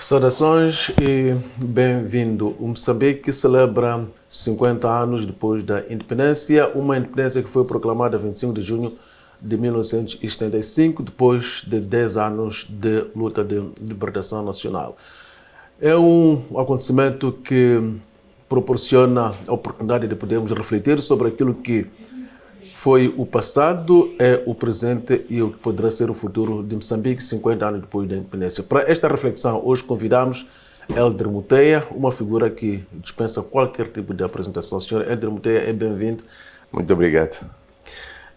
Saudações e bem-vindo. O Moçambique celebra 50 anos depois da independência, uma independência que foi proclamada 25 de junho de 1975, depois de 10 anos de luta de libertação nacional. É um acontecimento que proporciona a oportunidade de podermos refletir sobre aquilo que foi o passado, é o presente e o que poderá ser o futuro de Moçambique 50 anos depois da independência. Para esta reflexão, hoje convidamos Hélder Muteia, uma figura que dispensa qualquer tipo de apresentação. Senhor Hélder Muteia, é bem-vindo. Muito obrigado.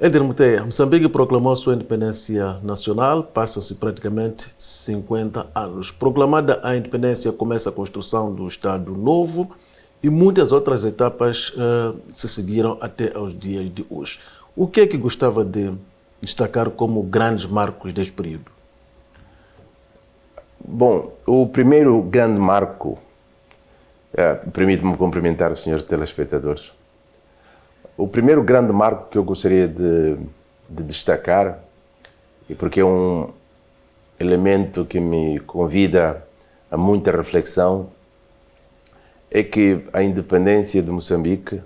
Hélder Muteia, Moçambique proclamou sua independência nacional, passa-se praticamente 50 anos. Proclamada a independência, começa a construção do Estado Novo e muitas outras etapas se seguiram até aos dias de hoje. O que é que gostava de destacar como grandes marcos deste período? Bom, o primeiro grande marco, permite-me cumprimentar os senhores telespectadores. O primeiro grande marco que eu gostaria de destacar, e porque é um elemento que me convida a muita reflexão, é que a independência de Moçambique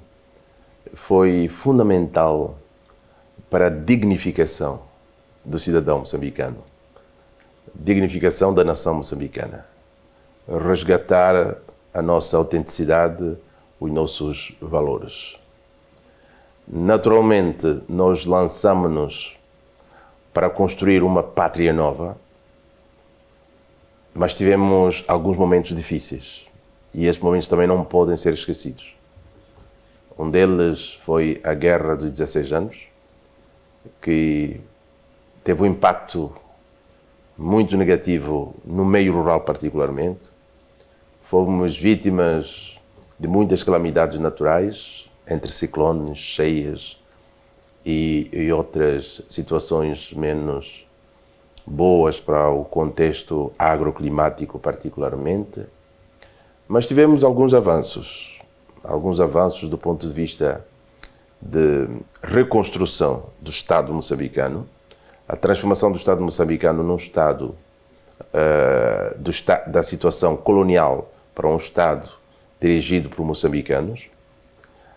foi fundamental para a dignificação do cidadão moçambicano, dignificação da nação moçambicana, resgatar a nossa autenticidade, os nossos valores. Naturalmente, nós lançamos-nos para construir uma pátria nova, mas tivemos alguns momentos difíceis. E estes momentos também não podem ser esquecidos. Um deles foi a Guerra dos 16 anos, que teve um impacto muito negativo no meio rural particularmente. Fomos vítimas de muitas calamidades naturais, entre ciclones, cheias e outras situações menos boas para o contexto agroclimático particularmente. Mas tivemos alguns avanços do ponto de vista de reconstrução do Estado moçambicano, a transformação do Estado moçambicano num Estado da situação colonial para um Estado dirigido por moçambicanos,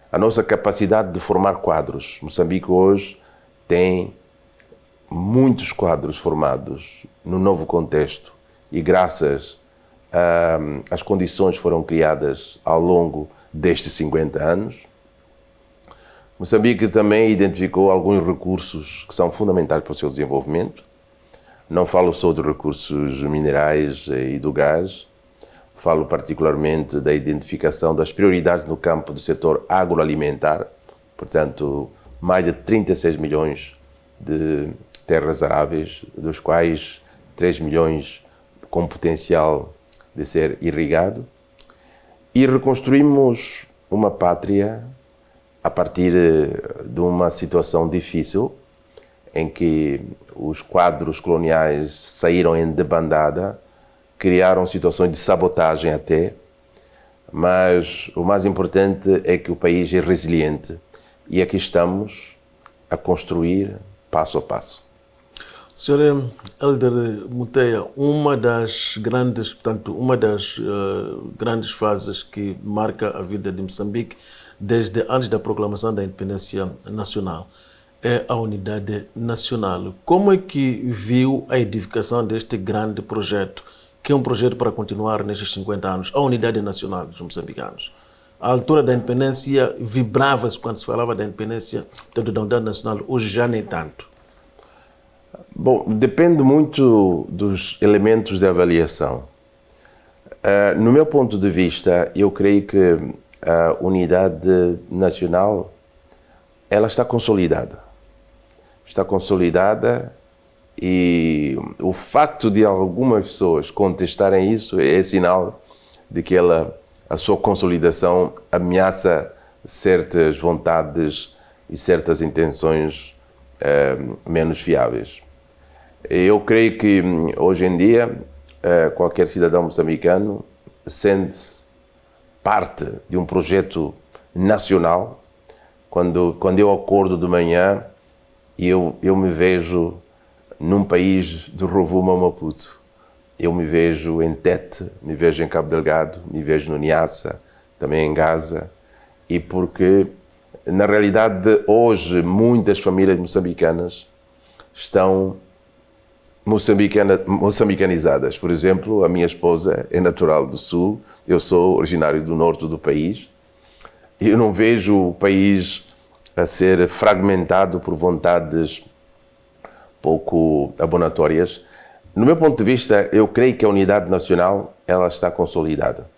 a nossa capacidade de formar quadros. Moçambique hoje tem muitos quadros formados no novo contexto e graças as condições foram criadas ao longo destes 50 anos. Moçambique também identificou alguns recursos que são fundamentais para o seu desenvolvimento. Não falo só de recursos minerais e do gás, falo particularmente da identificação das prioridades no campo do setor agroalimentar, portanto, mais de 36 milhões de terras aráveis, dos quais 3 milhões com potencial de ser irrigado, e reconstruímos uma pátria a partir de uma situação difícil, em que os quadros coloniais saíram em debandada, criaram situações de sabotagem até, mas o mais importante é que o país é resiliente e aqui estamos a construir passo a passo. Senhor Hélder Muteia, uma das grandes fases que marca a vida de Moçambique desde antes da proclamação da independência nacional é a unidade nacional. Como é que viu a edificação deste grande projeto, que é um projeto para continuar nestes 50 anos, a unidade nacional dos moçambicanos? À altura da independência, vibrava-se quando se falava da independência, tanto da unidade nacional, hoje já nem tanto. Bom, depende muito dos elementos de avaliação. No meu ponto de vista, eu creio que a unidade nacional ela está consolidada. Está consolidada e o facto de algumas pessoas contestarem isso é sinal de que a sua consolidação ameaça certas vontades e certas intenções menos fiáveis. Eu creio que hoje em dia qualquer cidadão moçambicano sente-se parte de um projeto nacional. Quando eu acordo de manhã, eu me vejo num país do Rovuma ao Maputo. eu me vejo em Tete, me vejo em Cabo Delgado, me vejo no Niassa, também em Gaza, e porque, na realidade, hoje, muitas famílias moçambicanas estão moçambicanizadas. Por exemplo, a minha esposa é natural do Sul, eu sou originário do Norte do país, e eu não vejo o país a ser fragmentado por vontades pouco abonatórias. No meu ponto de vista, eu creio que a unidade nacional ela está consolidada.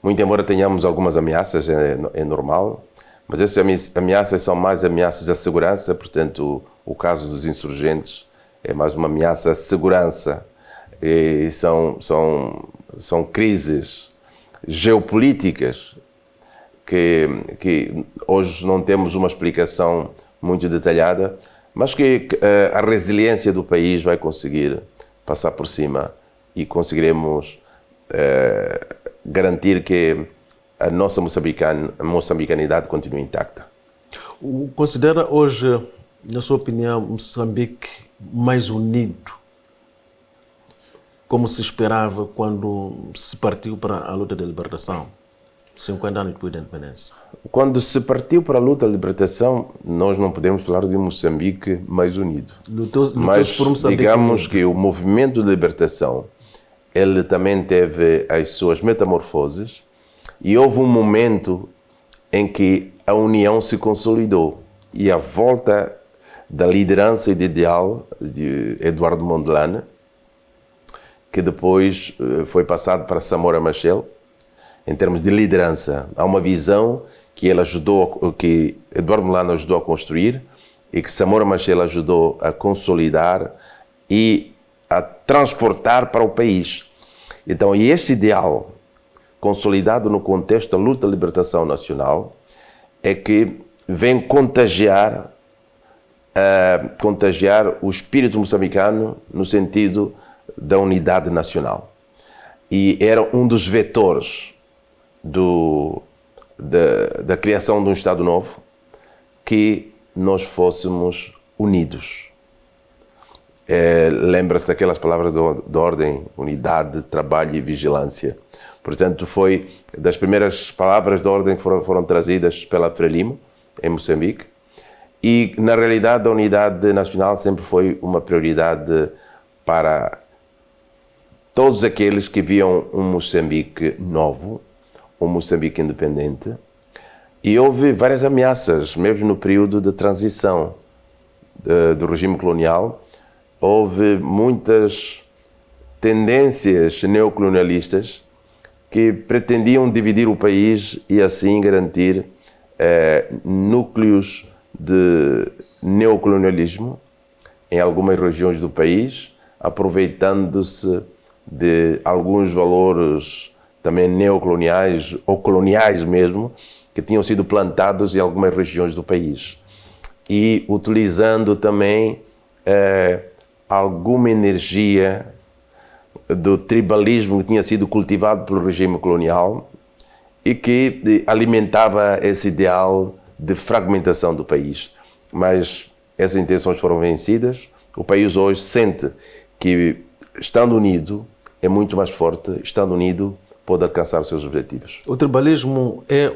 Muito embora tenhamos algumas ameaças, é normal, mas essas ameaças são mais ameaças à segurança, portanto, o caso dos insurgentes é mais uma ameaça à segurança. E são crises geopolíticas que hoje não temos uma explicação muito detalhada, mas que a resiliência do país vai conseguir passar por cima e conseguiremos garantir que a nossa moçambicanidade continue intacta. Considera hoje, na sua opinião, Moçambique mais unido, como se esperava quando se partiu para a luta de libertação, 50 anos depois da independência? Quando se partiu para a luta de libertação, nós não podemos falar de um Moçambique mais unido. Mas por Moçambique digamos unido. que o movimento de libertação, ele também teve as suas metamorfoses e houve um momento em que a união se consolidou e a volta da liderança e do ideal de Eduardo Mondlane, que depois foi passado para Samora Machel. Em termos de liderança, há uma visão que que Eduardo Mondlane ajudou a construir e que Samora Machel ajudou a consolidar e a transportar para o país. Então, e este ideal, consolidado no contexto da luta de libertação nacional, é que vem contagiar o espírito moçambicano no sentido da unidade nacional. E era um dos vetores da criação de um Estado novo, que nós fôssemos unidos. Lembra-se daquelas palavras de ordem, unidade, trabalho e vigilância. Portanto, foi das primeiras palavras de ordem que foram trazidas pela Frelimo, em Moçambique. E, na realidade, a unidade nacional sempre foi uma prioridade para todos aqueles que viam um Moçambique novo, um Moçambique independente. E houve várias ameaças, mesmo no período de transição do regime colonial. Houve muitas tendências neocolonialistas que pretendiam dividir o país e assim garantir núcleos de neocolonialismo em algumas regiões do país, aproveitando-se de alguns valores também neocoloniais ou coloniais mesmo, que tinham sido plantados em algumas regiões do país. E utilizando também alguma energia do tribalismo que tinha sido cultivado pelo regime colonial e que alimentava esse ideal de fragmentação do país. Mas essas intenções foram vencidas. O país hoje sente que, estando unido, é muito mais forte. Estando unido, pode alcançar os seus objetivos. O tribalismo é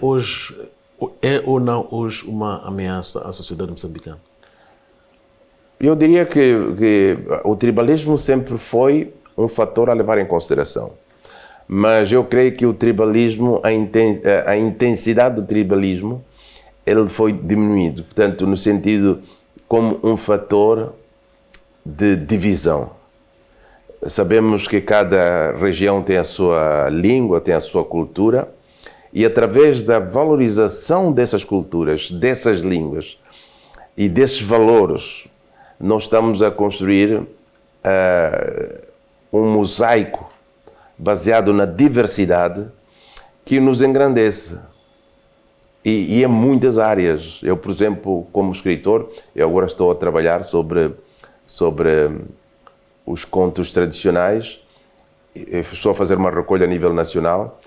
ou não hoje uma ameaça à sociedade moçambicana? Eu diria que o tribalismo sempre foi um fator a levar em consideração. Mas eu creio que o tribalismo, a intensidade do tribalismo, ele foi diminuído. Portanto, no sentido como um fator de divisão. Sabemos que cada região tem a sua língua, tem a sua cultura, e através da valorização dessas culturas, dessas línguas e desses valores, nós estamos a construir um mosaico baseado na diversidade que nos engrandece. E em muitas áreas. Eu, por exemplo, como escritor, eu agora estou a trabalhar sobre os contos tradicionais. Estou a fazer uma recolha a nível nacional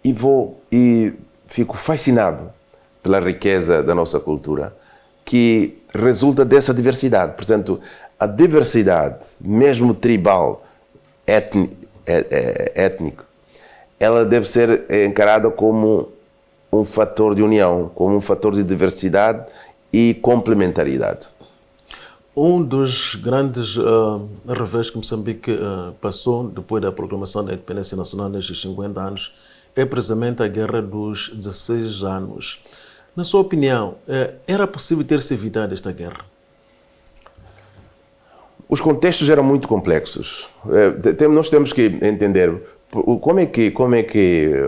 e fico fascinado pela riqueza da nossa cultura, que resulta dessa diversidade. Portanto, a diversidade, mesmo tribal, étnico, ela deve ser encarada como um fator de união, como um fator de diversidade e complementaridade. Um dos grandes revés que Moçambique passou depois da proclamação da independência nacional nestes 50 anos é precisamente a Guerra dos 16 anos. Na sua opinião, era possível ter-se evitado esta guerra? Os contextos eram muito complexos. Nós temos que entender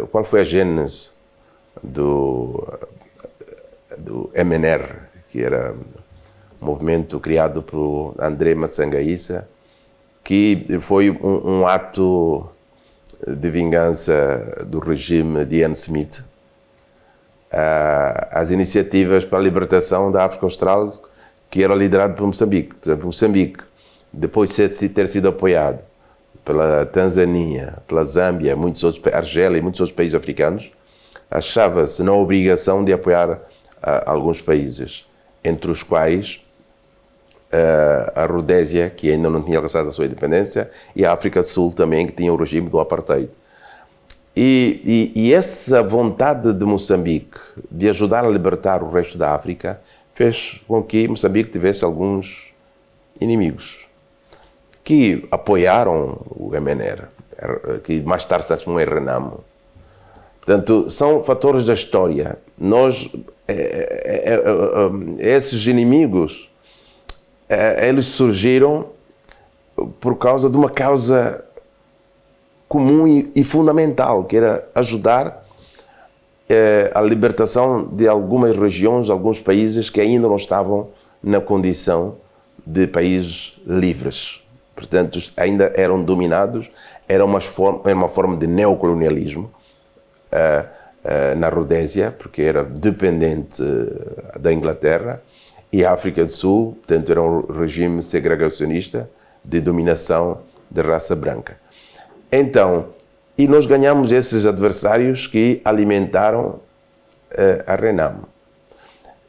qual foi a gênese do MNR, que era um movimento criado por André Matsangaissa, que foi um ato de vingança do regime de Ian Smith. As iniciativas para a libertação da África Austral, que era liderado por Moçambique. Por exemplo, Moçambique, depois de ter sido apoiado pela Tanzânia, pela Zâmbia, Argélia e muitos outros países africanos, achava-se na obrigação de apoiar alguns países, entre os quais a Rodésia, que ainda não tinha alcançado a sua independência, e a África do Sul também, que tinha o regime do apartheid. E essa vontade de Moçambique de ajudar a libertar o resto da África fez com que Moçambique tivesse alguns inimigos que apoiaram o MNR, que mais tarde se transformou em Renamo. Portanto, são fatores da história. Esses inimigos, eles surgiram por causa de uma causa comum e fundamental, que era ajudar a libertação de algumas regiões, alguns países que ainda não estavam na condição de países livres. Portanto, ainda eram dominados, era uma forma de neocolonialismo na Rodésia, porque era dependente da Inglaterra, e a África do Sul, portanto, era um regime segregacionista de dominação de raça branca. Então, e nós ganhamos esses adversários que alimentaram a Renamo.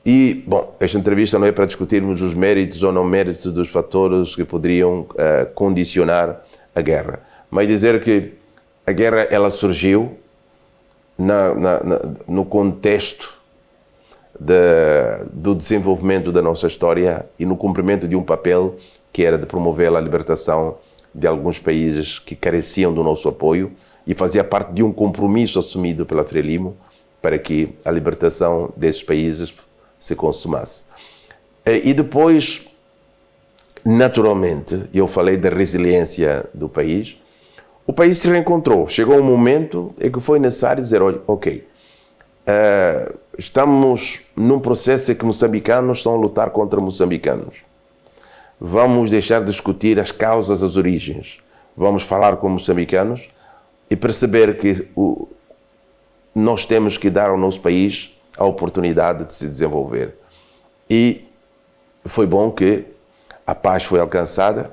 E, bom, esta entrevista não é para discutirmos os méritos ou não méritos dos fatores que poderiam condicionar a guerra, mas dizer que a guerra ela surgiu no contexto do desenvolvimento da nossa história e no cumprimento de um papel que era de promover a libertação de alguns países que careciam do nosso apoio e fazia parte de um compromisso assumido pela Frelimo para que a libertação desses países se consumasse. E depois, naturalmente, eu falei da resiliência do país, o país se reencontrou. Chegou um momento em que foi necessário dizer, ok, estamos num processo em que moçambicanos estão a lutar contra moçambicanos. Vamos deixar de discutir as causas, as origens. Vamos falar com moçambicanos e perceber que nós temos que dar ao nosso país a oportunidade de se desenvolver. E foi bom que a paz foi alcançada,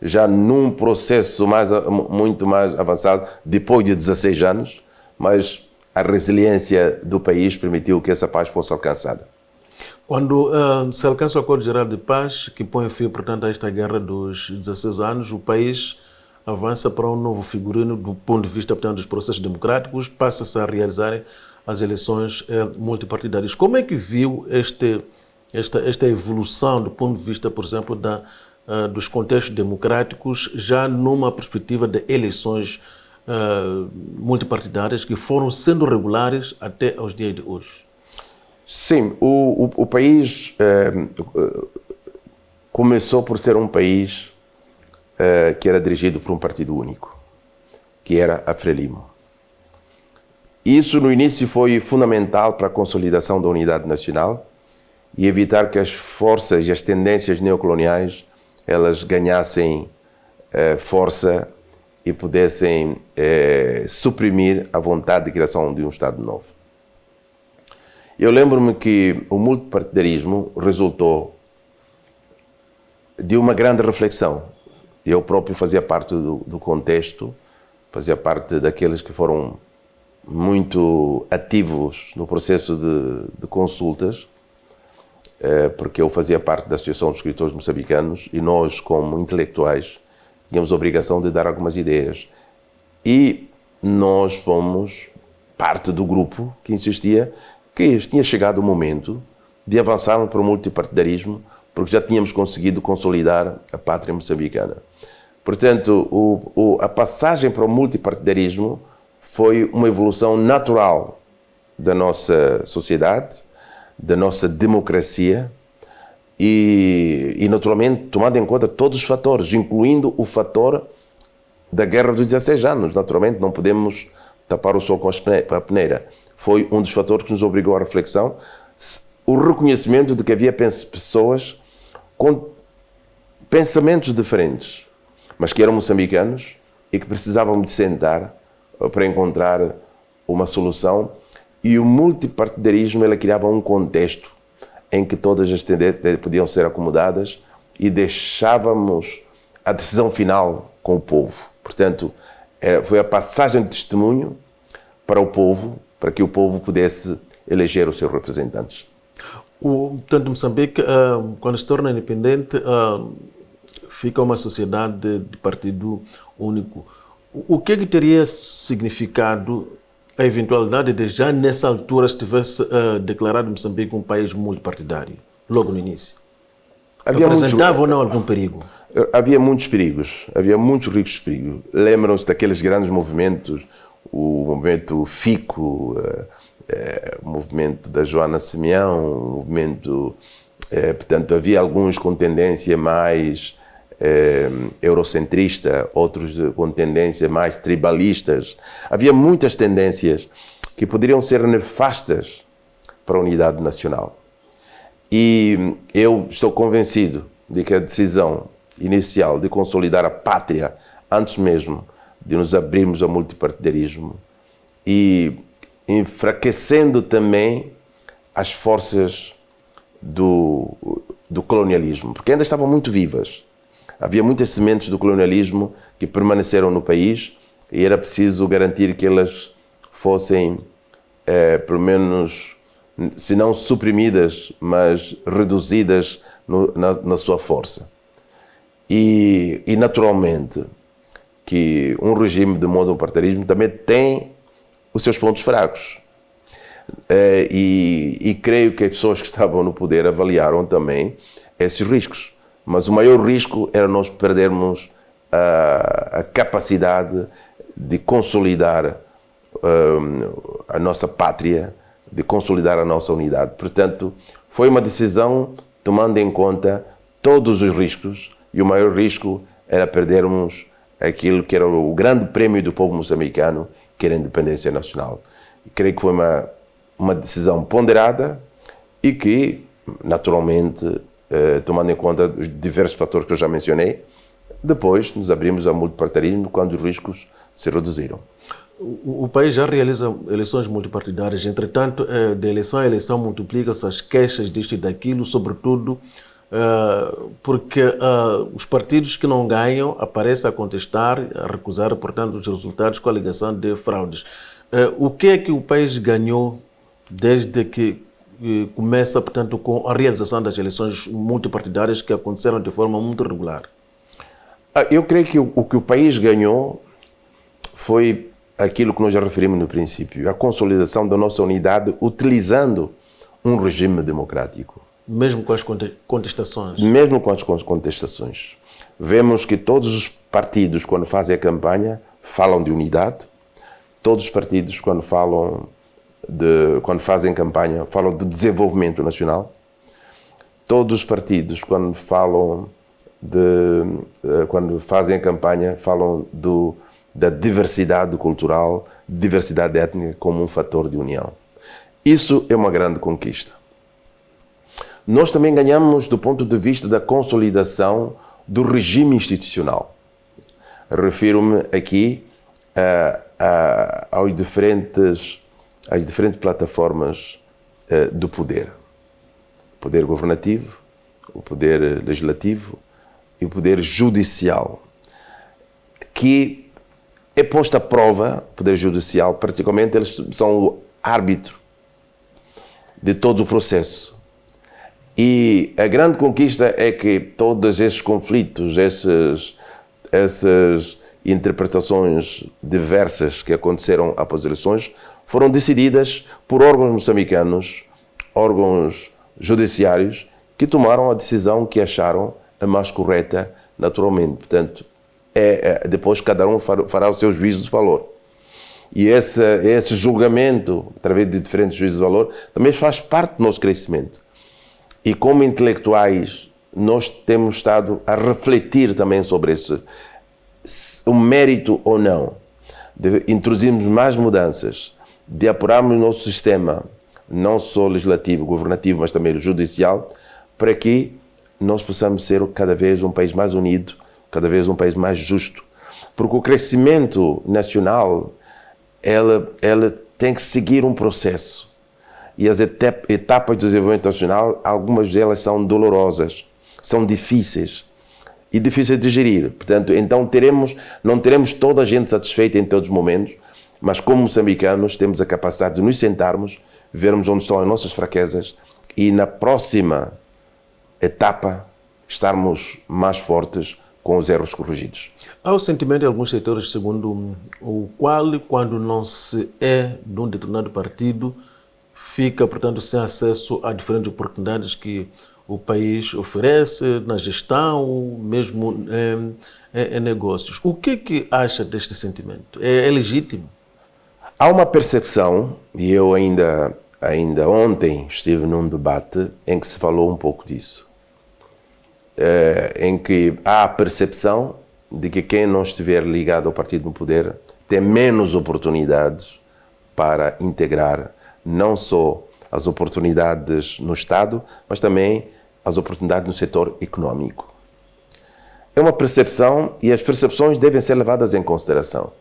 já num processo muito mais avançado, depois de 16 anos, mas a resiliência do país permitiu que essa paz fosse alcançada. Quando se alcança o Acordo Geral de Paz, que põe fim, portanto, a esta guerra dos 16 anos, o país avança para um novo figurino do ponto de vista, portanto, dos processos democráticos, passa-se a realizar as eleições multipartidárias. Como é que viu esta evolução do ponto de vista, por exemplo, dos contextos democráticos, já numa perspectiva de eleições multipartidárias que foram sendo regulares até aos dias de hoje? Sim, o país começou por ser um país que era dirigido por um partido único, que era a Frelimo. Isso no início foi fundamental para a consolidação da unidade nacional e evitar que as forças e as tendências neocoloniais elas ganhassem força e pudessem suprimir a vontade de criação de um Estado novo. Eu lembro-me que o multipartidarismo resultou de uma grande reflexão. Eu próprio fazia parte do contexto, fazia parte daqueles que foram muito ativos no processo de consultas, porque eu fazia parte da Associação dos Escritores Moçambicanos e nós, como intelectuais, tínhamos a obrigação de dar algumas ideias. E nós fomos parte do grupo que insistia que tinha chegado o momento de avançarmos para o multipartidarismo, porque já tínhamos conseguido consolidar a pátria moçambicana. Portanto, a passagem para o multipartidarismo foi uma evolução natural da nossa sociedade, da nossa democracia e naturalmente, tomando em conta todos os fatores, incluindo o fator da Guerra dos 16 anos. Naturalmente, não podemos tapar o sol com a peneira. Foi um dos fatores que nos obrigou à reflexão, o reconhecimento de que havia pessoas com pensamentos diferentes, mas que eram moçambicanos e que precisavam de sentar para encontrar uma solução. E o multipartidarismo, ele criava um contexto em que todas as tendências podiam ser acomodadas e deixávamos a decisão final com o povo. Portanto, foi a passagem de testemunho para o povo, para que o povo pudesse eleger os seus representantes. Portanto, Moçambique, quando se torna independente, fica uma sociedade de partido único. O que teria significado a eventualidade de já nessa altura se tivesse declarado Moçambique um país multipartidário, logo no início? Apresentava ou não algum perigo? Havia muitos perigos, havia muitos ricos perigos. Lembram-se daqueles grandes movimentos, o movimento FICO, o movimento da Joana Simeão, o movimento... portanto, havia alguns com tendência mais eurocentrista, outros com tendência mais tribalistas. Havia muitas tendências que poderiam ser nefastas para a unidade nacional. E eu estou convencido de que a decisão inicial de consolidar a pátria, antes mesmo de nos abrirmos ao multipartidarismo e enfraquecendo também as forças do colonialismo, porque ainda estavam muito vivas. Havia muitas sementes do colonialismo que permaneceram no país e era preciso garantir que elas fossem, pelo menos, se não suprimidas, mas reduzidas na sua força. E naturalmente, que um regime de monopartidarismo também tem os seus pontos fracos. E creio que as pessoas que estavam no poder avaliaram também esses riscos. Mas o maior risco era nós perdermos a capacidade de consolidar a nossa pátria, de consolidar a nossa unidade. Portanto, foi uma decisão tomando em conta todos os riscos, e o maior risco era perdermos aquilo que era o grande prêmio do povo moçambicano, que era a independência nacional. E creio que foi uma decisão ponderada e que, naturalmente, tomando em conta os diversos fatores que eu já mencionei, depois nos abrimos ao multipartidarismo quando os riscos se reduziram. O país já realiza eleições multipartidárias, entretanto, de eleição a eleição multiplicam-se as queixas disto e daquilo, sobretudo porque os partidos que não ganham aparecem a contestar, a recusar, portanto, os resultados com a alegação de fraudes. O que é que o país ganhou desde que começa, portanto, com a realização das eleições multipartidárias que aconteceram de forma muito regular? Eu creio que o que o país ganhou foi aquilo que nós já referimos no princípio, a consolidação da nossa unidade utilizando um regime democrático. Mesmo com as contestações? Mesmo com as contestações. Vemos que todos os partidos, quando fazem a campanha, falam de unidade. Todos os partidos, quando fazem campanha, falam de desenvolvimento nacional. Todos os partidos, quando fazem a campanha, falam da diversidade cultural, diversidade étnica como um fator de união. Isso é uma grande conquista. Nós também ganhamos do ponto de vista da consolidação do regime institucional. Refiro-me aqui às diferentes plataformas do poder. O poder governativo, o poder legislativo e o poder judicial, que é posto à prova. O poder judicial, particularmente, eles são o árbitro de todo o processo. E a grande conquista é que todos esses conflitos, essas interpretações diversas que aconteceram após as eleições foram decididas por órgãos moçambicanos, órgãos judiciários, que tomaram a decisão que acharam a mais correta naturalmente. Portanto, depois cada um fará o seu juízo de valor. E esse julgamento, através de diferentes juízos de valor, também faz parte do nosso crescimento. E como intelectuais, nós temos estado a refletir também sobre o mérito ou não de introduzirmos mais mudanças, de apurarmos o nosso sistema, não só legislativo, governativo, mas também judicial, para que nós possamos ser cada vez um país mais unido, cada vez um país mais justo. Porque o crescimento nacional, ela tem que seguir um processo. E as etapas de desenvolvimento nacional, algumas delas são dolorosas, são difíceis e difíceis de gerir. Portanto, então não teremos toda a gente satisfeita em todos os momentos, mas como moçambicanos temos a capacidade de nos sentarmos, vermos onde estão as nossas fraquezas e na próxima etapa estarmos mais fortes com os erros corrigidos. Há o sentimento de alguns setores segundo o qual, quando não se é de um determinado partido, fica, portanto, sem acesso a diferentes oportunidades que o país oferece na gestão, mesmo em negócios. O que acha deste sentimento? É legítimo? Há uma percepção, e eu ainda ontem estive num debate em que se falou um pouco disso, em que há a percepção de que quem não estiver ligado ao partido no poder tem menos oportunidades para integrar não só as oportunidades no Estado, mas também as oportunidades no setor econômico. É uma percepção e as percepções devem ser levadas em consideração.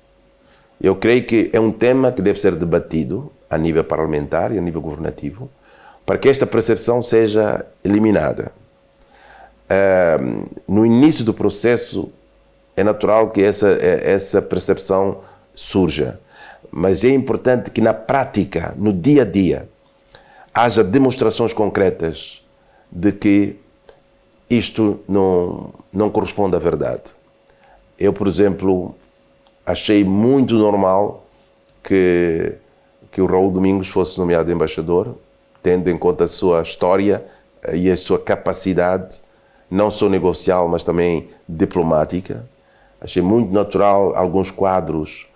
Eu creio que é um tema que deve ser debatido a nível parlamentar e a nível governativo para que esta percepção seja eliminada. No início do processo é natural que essa percepção surja, mas é importante que na prática, no dia a dia, haja demonstrações concretas de que isto não corresponde à verdade. Eu, por exemplo, achei muito normal que o Raul Domingos fosse nomeado embaixador, tendo em conta a sua história e a sua capacidade, não só negocial, mas também diplomática. Achei muito natural alguns quadros.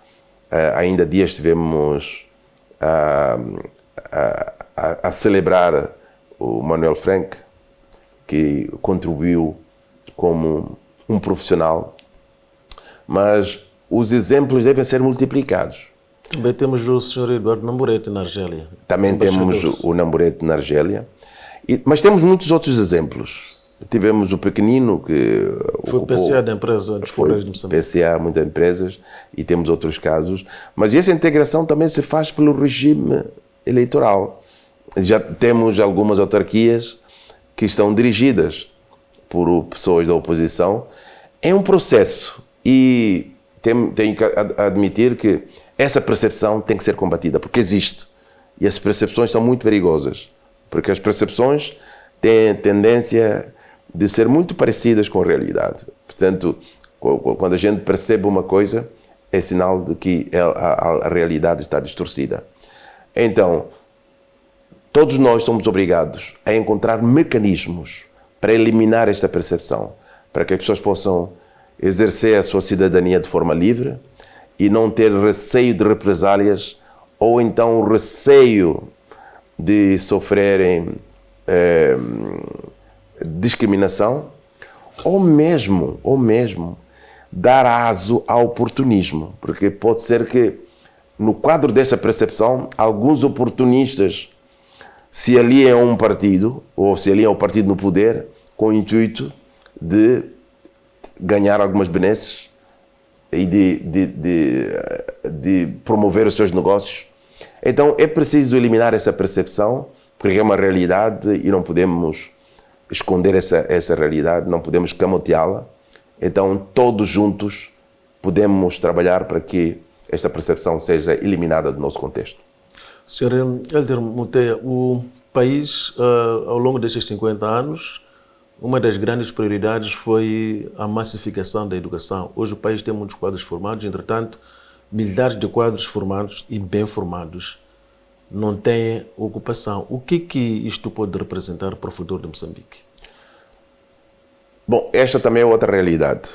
Ainda há dias estivemos a celebrar o Manuel Frank, que contribuiu como um profissional, mas os exemplos devem ser multiplicados. Também temos o Sr. Eduardo Namburete na Argélia. Também temos o Namburete na Argélia, mas temos muitos outros exemplos. Tivemos o pequenino que foi ocupou, PCA da empresa dos Correios de Moçambique. PCA, muitas empresas, e temos outros casos. Mas essa integração também se faz pelo regime eleitoral. Já temos algumas autarquias que estão dirigidas por pessoas da oposição. É um processo e tenho que admitir que essa percepção tem que ser combatida, porque existe. E as percepções são muito perigosas, porque as percepções têm a tendência de ser muito parecidas com a realidade. Portanto, quando a gente percebe uma coisa, é sinal de que a realidade está distorcida. Então, todos nós somos obrigados a encontrar mecanismos para eliminar esta percepção, para que as pessoas possam exercer a sua cidadania de forma livre e não ter receio de represálias ou então receio de sofrerem discriminação ou mesmo dar aso ao oportunismo, porque pode ser que no quadro dessa percepção alguns oportunistas se aliem a um partido ou se aliem ao partido no poder com o intuito de ganhar algumas benesses e de promover os seus negócios. Então é preciso eliminar essa percepção, porque é uma realidade e não podemos esconder essa realidade, não podemos camoteá-la. Então todos juntos podemos trabalhar para que esta percepção seja eliminada do nosso contexto. Sr. Hélder Muteia, o país, ao longo destes 50 anos, uma das grandes prioridades foi a massificação da educação. Hoje o país tem muitos quadros formados, entretanto, milhares de quadros formados e bem formados não têm ocupação. O que isto pode representar para o futuro de Moçambique? Bom, esta também é outra realidade.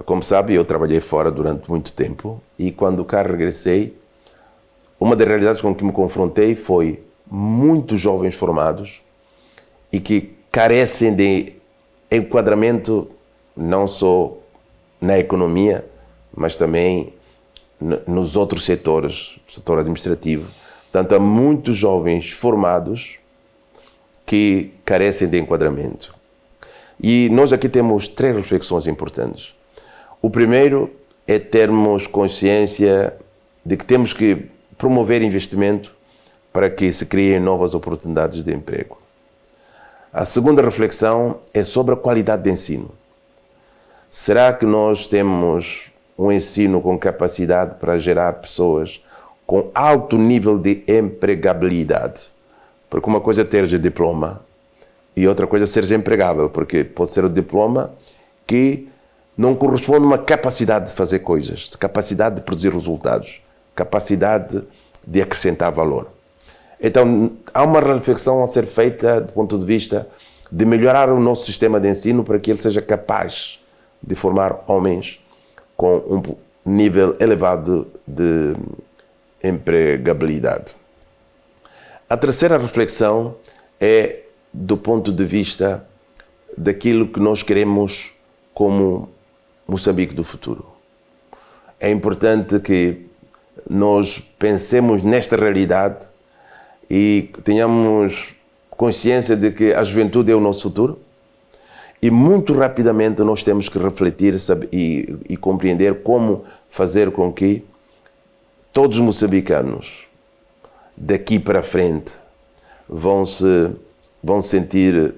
Como sabe, eu trabalhei fora durante muito tempo e quando cá regressei, uma das realidades com que me confrontei foi muitos jovens formados e que carecem de enquadramento não só na economia, mas também nos outros setores, setor administrativo. Portanto, há muitos jovens formados que carecem de enquadramento. E nós aqui temos 3 reflexões importantes. O primeiro é termos consciência de que temos que promover investimento para que se criem novas oportunidades de emprego. A segunda reflexão é sobre a qualidade de ensino. Será que nós temos um ensino com capacidade para gerar pessoas com alto nível de empregabilidade? Porque uma coisa é ter de diploma e outra coisa é ser empregável, porque pode ser o diploma que não corresponde a uma capacidade de fazer coisas, capacidade de produzir resultados, capacidade de acrescentar valor. Então, há uma reflexão a ser feita do ponto de vista de melhorar o nosso sistema de ensino para que ele seja capaz de formar homens com um nível elevado de empregabilidade. A terceira reflexão é do ponto de vista daquilo que nós queremos como Moçambique do futuro. É importante que nós pensemos nesta realidade e tenhamos consciência de que a juventude é o nosso futuro e muito rapidamente nós temos que refletir e compreender como fazer com que todos os moçambicanos daqui para frente vão sentir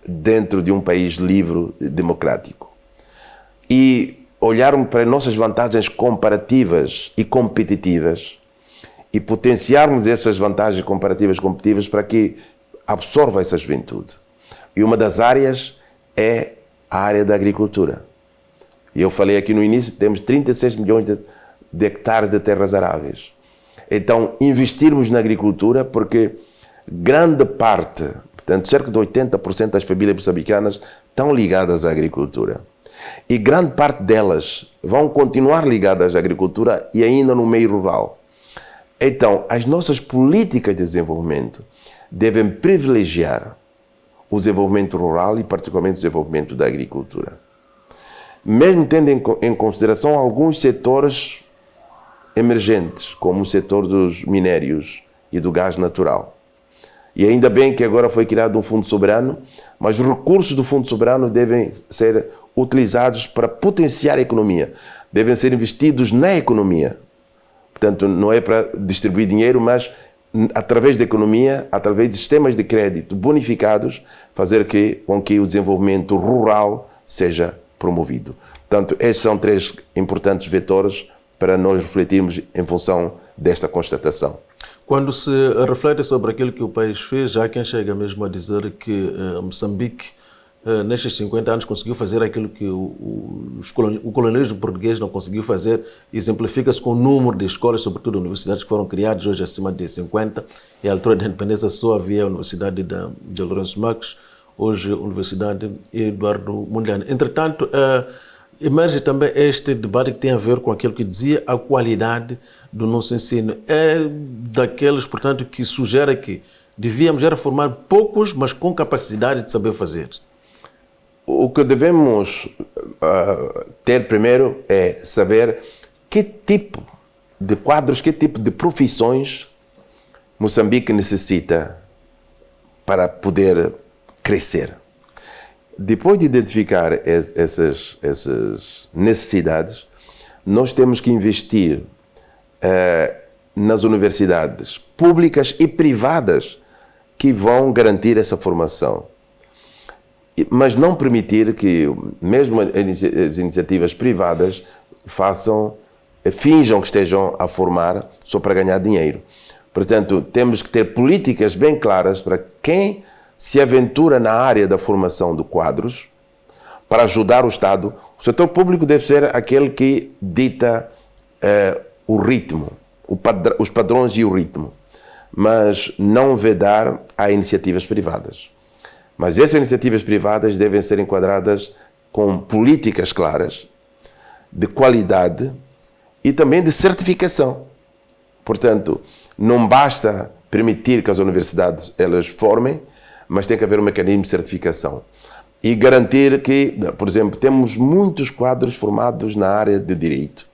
dentro de um país livre e democrático. E olharmos para nossas vantagens comparativas e competitivas e potenciarmos essas vantagens comparativas e competitivas para que absorva essa juventude. E uma das áreas é a área da agricultura. E eu falei aqui no início, temos 36 milhões de hectares de terras aráveis. Então, investirmos na agricultura porque grande parte, portanto, cerca de 80% das famílias moçambicanas estão ligadas à agricultura. E grande parte delas vão continuar ligadas à agricultura e ainda no meio rural. Então, as nossas políticas de desenvolvimento devem privilegiar o desenvolvimento rural e particularmente o desenvolvimento da agricultura. Mesmo tendo em consideração alguns setores emergentes, como o setor dos minérios e do gás natural. E ainda bem que agora foi criado um fundo soberano, mas os recursos do fundo soberano devem ser utilizados para potenciar a economia, devem ser investidos na economia. Portanto, não é para distribuir dinheiro, mas através da economia, através de sistemas de crédito bonificados, fazer com que o desenvolvimento rural seja promovido. Portanto, esses são 3 importantes vetores para nós refletirmos em função desta constatação. Quando se reflete sobre aquilo que o país fez, há quem chega mesmo a dizer que Moçambique, nestes 50 anos, conseguiu fazer aquilo que o colonialismo português não conseguiu fazer. Exemplifica-se com o número de escolas, sobretudo universidades que foram criadas, hoje acima de 50. E à altura da independência só havia a Universidade de Lourenço Marques, hoje a Universidade Eduardo Mondlane. Entretanto, emerge também este debate que tem a ver com aquilo que dizia a qualidade do nosso ensino. É daqueles, portanto, que sugere que devíamos era formar poucos, mas com capacidade de saber fazer. O que devemos ter primeiro é saber que tipo de quadros, que tipo de profissões Moçambique necessita para poder crescer. Depois de identificar essas necessidades, nós temos que investir nas universidades públicas e privadas que vão garantir essa formação. Mas não permitir que, mesmo as iniciativas privadas, finjam que estejam a formar só para ganhar dinheiro. Portanto, temos que ter políticas bem claras para quem se aventura na área da formação de quadros para ajudar o Estado. O setor público deve ser aquele que dita o ritmo, os padrões e o ritmo, mas não vedar a iniciativas privadas. Mas essas iniciativas privadas devem ser enquadradas com políticas claras, de qualidade e também de certificação. Portanto, não basta permitir que as universidades elas formem, mas tem que haver um mecanismo de certificação. E garantir que, por exemplo, temos muitos quadros formados na área do direito,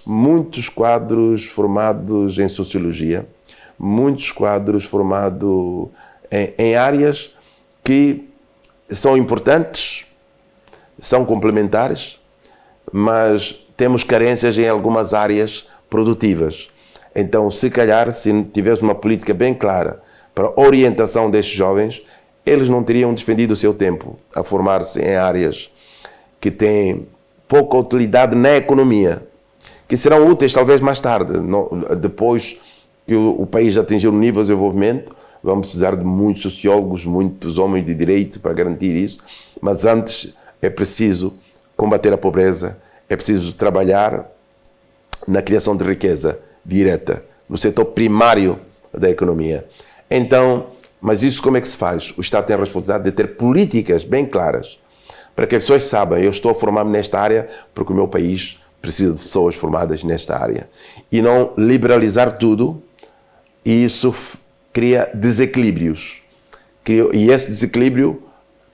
muitos quadros formados em sociologia, muitos quadros formados em áreas que são importantes, são complementares, mas temos carências em algumas áreas produtivas. Então, se calhar, se tivesse uma política bem clara para a orientação destes jovens, eles não teriam despendido o seu tempo a formar-se em áreas que têm pouca utilidade na economia, que serão úteis talvez mais tarde, depois que o país atingir um nível de desenvolvimento. Vamos precisar de muitos sociólogos, muitos homens de direito para garantir isso, mas antes é preciso combater a pobreza, é preciso trabalhar na criação de riqueza direta, no setor primário da economia. Então, mas isso como é que se faz? O Estado tem a responsabilidade de ter políticas bem claras, para que as pessoas saibam, eu estou a formar-me nesta área porque o meu país precisa de pessoas formadas nesta área. E não liberalizar tudo, e isso cria desequilíbrios. E esse desequilíbrio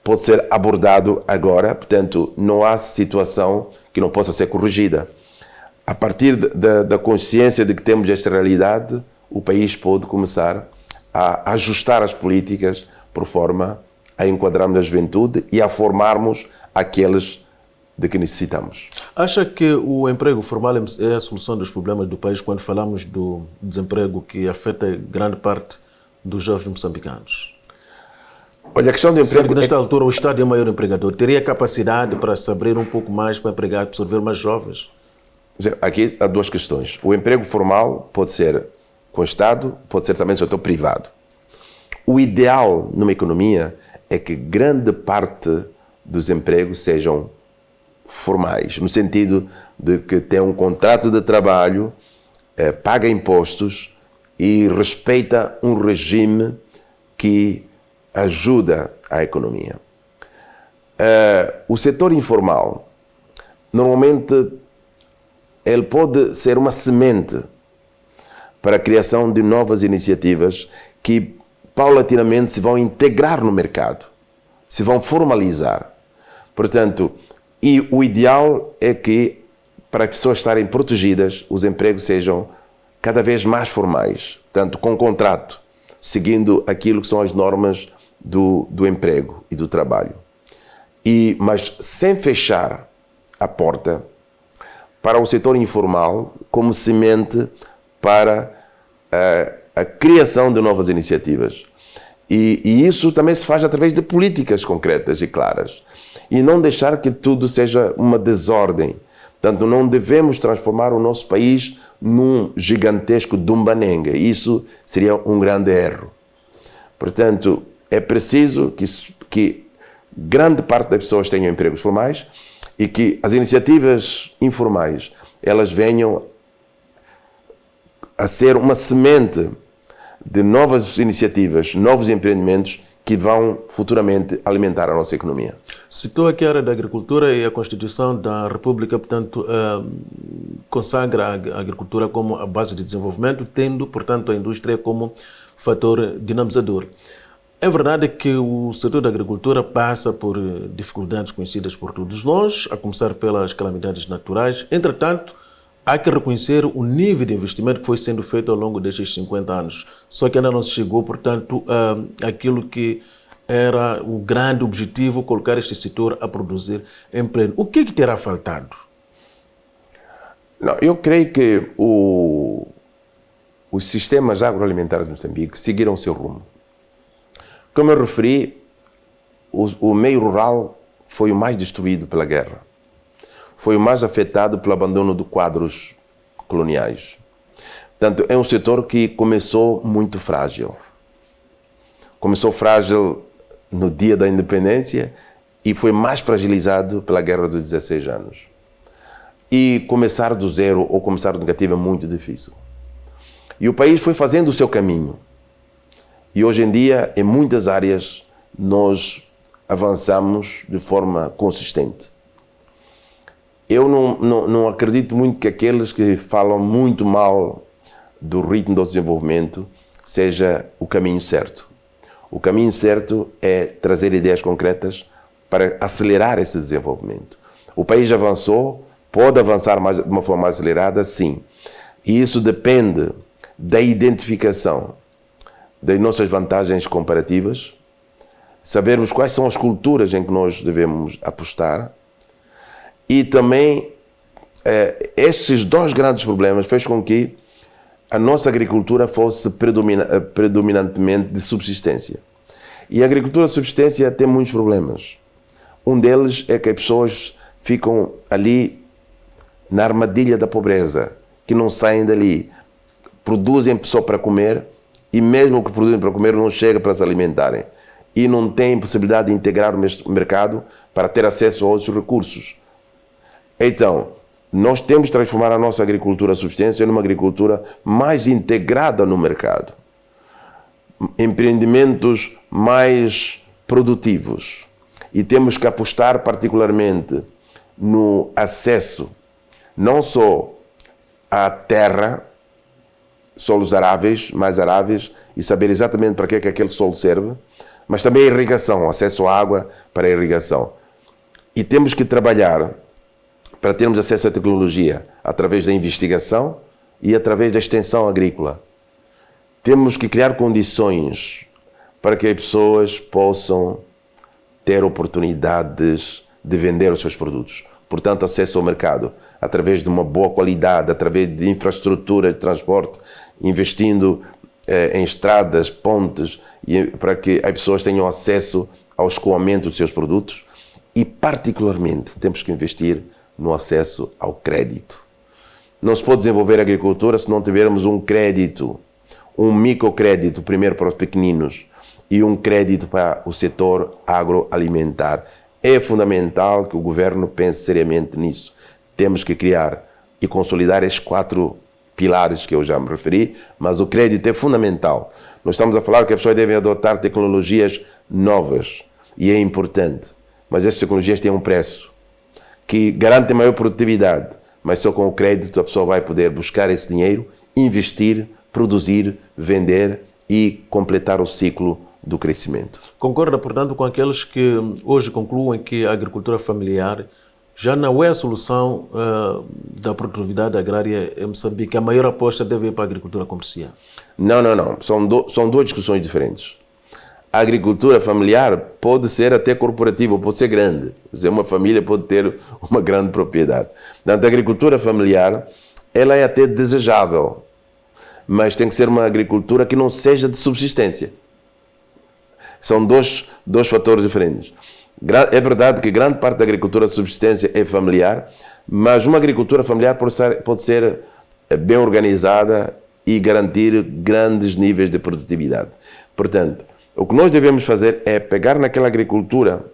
pode ser abordado agora, portanto, não há situação que não possa ser corrigida. A partir da consciência de que temos esta realidade, o país pode começar a ajustar as políticas por forma a enquadrarmos a juventude e a formarmos aqueles de que necessitamos. Acha que o emprego formal é a solução dos problemas do país quando falamos do desemprego que afeta grande parte dos jovens moçambicanos? Olha, a questão do emprego... Nesta altura, o Estado é o maior empregador. Teria capacidade para se abrir um pouco mais para empregar, absorver mais jovens? Aqui há duas questões. O emprego formal pode ser com o Estado, pode ser também no setor privado. O ideal numa economia é que grande parte dos empregos sejam formais, no sentido de que tem um contrato de trabalho, paga impostos e respeita um regime que ajuda a economia. O setor informal, normalmente, ele pode ser uma semente para a criação de novas iniciativas que paulatinamente se vão integrar no mercado, se vão formalizar. Portanto, e o ideal é que, para as pessoas estarem protegidas, os empregos sejam cada vez mais formais, tanto com contrato, seguindo aquilo que são as normas do emprego e do trabalho. Mas sem fechar a porta para o setor informal como semente para a criação de novas iniciativas. E isso também se faz através de políticas concretas e claras. E não deixar que tudo seja uma desordem. Portanto, não devemos transformar o nosso país num gigantesco Dumbanenga. Isso seria um grande erro. Portanto, é preciso que grande parte das pessoas tenham empregos formais e que as iniciativas informais elas venham a ser uma semente de novas iniciativas, novos empreendimentos que vão futuramente alimentar a nossa economia. Citou aqui a área da agricultura e a Constituição da República, portanto, consagra a agricultura como a base de desenvolvimento, tendo, portanto, a indústria como fator dinamizador. É verdade que o setor da agricultura passa por dificuldades conhecidas por todos nós, a começar pelas calamidades naturais. Entretanto, há que reconhecer o nível de investimento que foi sendo feito ao longo destes 50 anos. Só que ainda não se chegou, portanto, àquilo que era o grande objetivo, colocar este setor a produzir emprego. O que terá faltado? Não, eu creio que os sistemas agroalimentares de Moçambique seguiram o seu rumo. Como eu referi, o meio rural foi o mais destruído pela guerra. Foi o mais afetado pelo abandono de quadros coloniais. Portanto, é um setor que começou muito frágil. Começou frágil no dia da independência e foi mais fragilizado pela Guerra dos 16 anos. E começar do zero ou começar do negativo é muito difícil. E o país foi fazendo o seu caminho. E hoje em dia, em muitas áreas, nós avançamos de forma consistente. Eu não acredito muito que aqueles que falam muito mal do ritmo do desenvolvimento seja o caminho certo. O caminho certo é trazer ideias concretas para acelerar esse desenvolvimento. O país avançou, pode avançar de uma forma mais acelerada, sim. E isso depende da identificação das nossas vantagens comparativas, sabermos quais são as culturas em que nós devemos apostar. E também, esses dois grandes problemas fez com que a nossa agricultura fosse predominantemente de subsistência. E a agricultura de subsistência tem muitos problemas. Um deles é que as pessoas ficam ali na armadilha da pobreza, que não saem dali. Produzem só para comer e mesmo o que produzem para comer não chega para se alimentarem. E não têm possibilidade de integrar o mercado para ter acesso a outros recursos. Então, nós temos de transformar a nossa agricultura de subsistência numa agricultura mais integrada no mercado. Empreendimentos mais produtivos. E temos que apostar particularmente no acesso, não só à terra, solos aráveis, mais aráveis, e saber exatamente para que é que aquele solo serve, mas também a irrigação, acesso à água para a irrigação. E temos que trabalhar para termos acesso à tecnologia através da investigação e através da extensão agrícola. Temos que criar condições para que as pessoas possam ter oportunidades de vender os seus produtos. Portanto, acesso ao mercado, através de uma boa qualidade, através de infraestrutura de transporte, investindo em estradas, pontes, para que as pessoas tenham acesso ao escoamento dos seus produtos. E, particularmente, temos que investir no acesso ao crédito. Não se pode desenvolver a agricultura se não tivermos um crédito, um microcrédito, primeiro para os pequeninos, e um crédito para o setor agroalimentar. É fundamental que o governo pense seriamente nisso. Temos que criar e consolidar estes 4 pilares que eu já me referi, mas o crédito é fundamental. Nós estamos a falar que as pessoas devem adotar tecnologias novas, e é importante, mas essas tecnologias têm um preço, que garante maior produtividade, mas só com o crédito a pessoa vai poder buscar esse dinheiro, investir, produzir, vender e completar o ciclo do crescimento. Concorda, portanto, com aqueles que hoje concluem que a agricultura familiar já não é a solução da produtividade agrária em Moçambique? A maior aposta deve ir para a agricultura comercial? Não. São duas discussões diferentes. A agricultura familiar pode ser até corporativa, pode ser grande. Quer dizer, uma família pode ter uma grande propriedade. Portanto, a agricultura familiar, ela é até desejável, mas tem que ser uma agricultura que não seja de subsistência. São dois fatores diferentes. É verdade que grande parte da agricultura de subsistência é familiar, mas uma agricultura familiar pode ser bem organizada e garantir grandes níveis de produtividade. Portanto, o que nós devemos fazer é pegar naquela agricultura,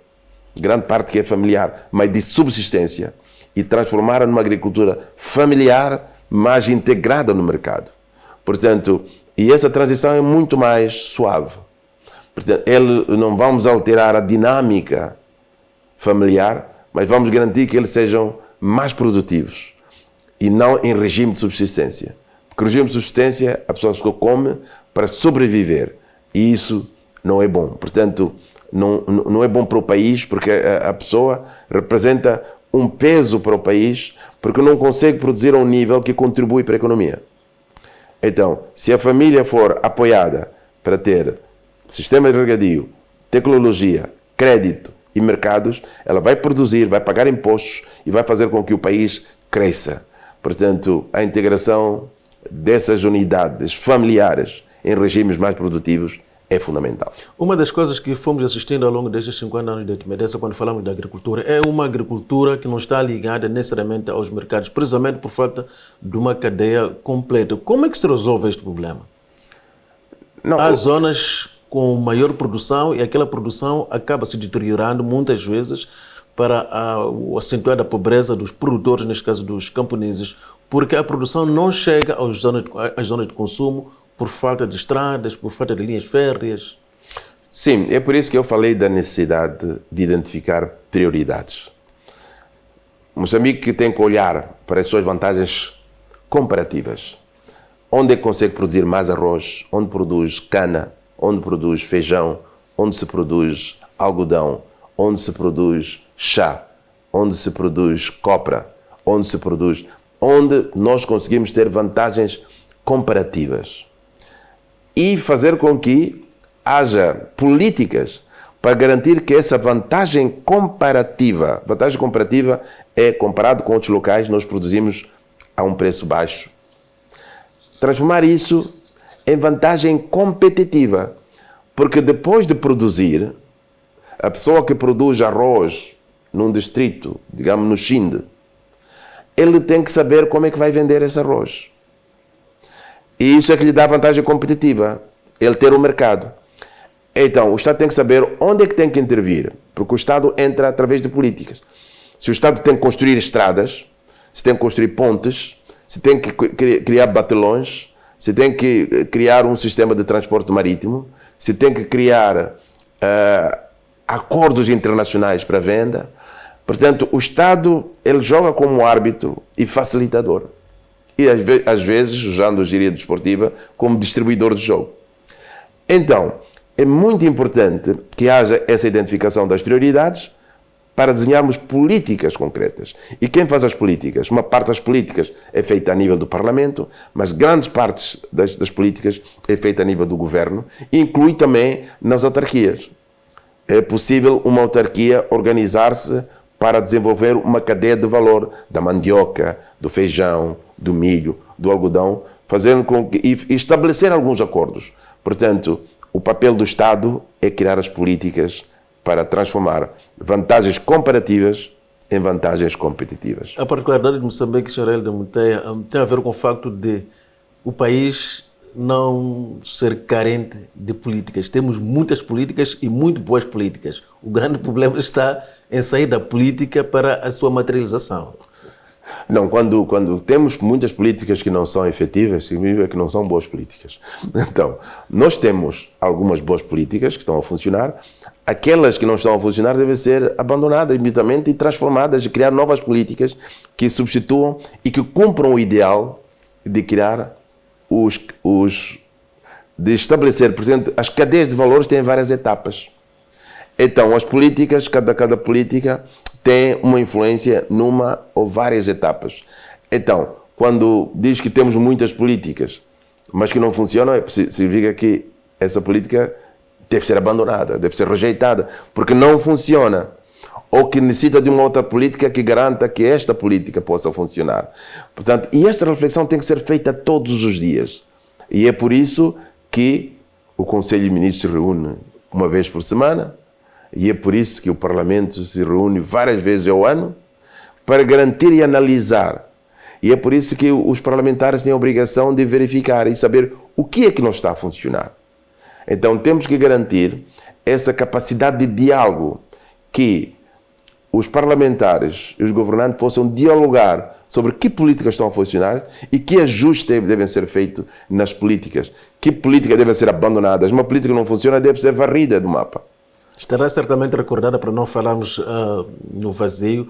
grande parte que é familiar, mas de subsistência, e transformá-la numa agricultura familiar, mas integrada no mercado. Portanto, e essa transição é muito mais suave. Portanto, não vamos alterar a dinâmica familiar, mas vamos garantir que eles sejam mais produtivos e não em regime de subsistência. Porque o regime de subsistência, a pessoa só come para sobreviver. E isso não é bom. Portanto, não é bom para o país, porque a pessoa representa um peso para o país, porque não consegue produzir a um nível que contribui para a economia. Então, se a família for apoiada para ter sistema de regadio, tecnologia, crédito e mercados, ela vai produzir, vai pagar impostos e vai fazer com que o país cresça. Portanto, a integração dessas unidades familiares em regimes mais produtivos é fundamental. Uma das coisas que fomos assistindo ao longo destes 50 anos de independência, quando falamos da agricultura, é uma agricultura que não está ligada necessariamente aos mercados, precisamente por falta de uma cadeia completa. Como é que se resolve este problema? Há zonas com maior produção e aquela produção acaba se deteriorando muitas vezes para o acentuar da pobreza dos produtores, neste caso dos camponeses, porque a produção não chega às zonas de consumo por falta de estradas, por falta de linhas férreas. Sim, é por isso que eu falei da necessidade de identificar prioridades. Moçambique tem que olhar para as suas vantagens comparativas. Onde é que consegue produzir mais arroz, onde produz cana, onde produz feijão, onde se produz algodão, onde se produz chá, onde se produz copra, onde nós conseguimos ter vantagens comparativas e fazer com que haja políticas para garantir que essa vantagem comparativa é comparado com outros locais, nós produzimos a um preço baixo. Transformar isso em vantagem competitiva, porque depois de produzir, a pessoa que produz arroz num distrito, digamos no Xinde, ele tem que saber como é que vai vender esse arroz. E isso é que lhe dá vantagem competitiva, ele ter um mercado. Então, o Estado tem que saber onde é que tem que intervir, porque o Estado entra através de políticas. Se o Estado tem que construir estradas, se tem que construir pontes, se tem que criar batelões, se tem que criar um sistema de transporte marítimo, se tem que criar acordos internacionais para venda. Portanto, o Estado ele joga como árbitro e facilitador. E às vezes, usando a gíria desportiva, como distribuidor de jogo. Então, é muito importante que haja essa identificação das prioridades para desenharmos políticas concretas. E quem faz as políticas? Uma parte das políticas é feita a nível do Parlamento, mas grandes partes das políticas é feita a nível do Governo, e inclui também nas autarquias. É possível uma autarquia organizar-se para desenvolver uma cadeia de valor da mandioca, do feijão, do milho, do algodão, fazendo com que, e estabelecer alguns acordos. Portanto, o papel do Estado é criar as políticas para transformar vantagens comparativas em vantagens competitivas. A particularidade de Moçambique, Sr. Hélio da Muteia, tem a ver com o facto de o país não ser carente de políticas. Temos muitas políticas e muito boas políticas. O grande problema está em sair da política para a sua materialização. Não, quando temos muitas políticas que não são efetivas, significa que não são boas políticas. Então, nós temos algumas boas políticas que estão a funcionar. Aquelas que não estão a funcionar devem ser abandonadas imediatamente e transformadas, e criar novas políticas que substituam e que cumpram o ideal de criar de estabelecer, portanto, as cadeias de valores têm várias etapas. Então, as políticas, cada política tem uma influência numa ou várias etapas. Então, quando diz que temos muitas políticas, mas que não funcionam, significa que essa política deve ser abandonada, deve ser rejeitada, porque não funciona. Ou que necessita de uma outra política que garanta que esta política possa funcionar. Portanto, e esta reflexão tem que ser feita todos os dias. E é por isso que o Conselho de Ministros se reúne uma vez por semana, e é por isso que o Parlamento se reúne várias vezes ao ano para garantir e analisar. E é por isso que os parlamentares têm a obrigação de verificar e saber o que é que não está a funcionar. Então temos que garantir essa capacidade de diálogo, que os parlamentares e os governantes possam dialogar sobre que políticas estão a funcionar e que ajustes devem ser feitos nas políticas. Que políticas devem ser abandonadas. Uma política que não funciona deve ser varrida do mapa. Estará certamente recordada, para não falarmos no vazio,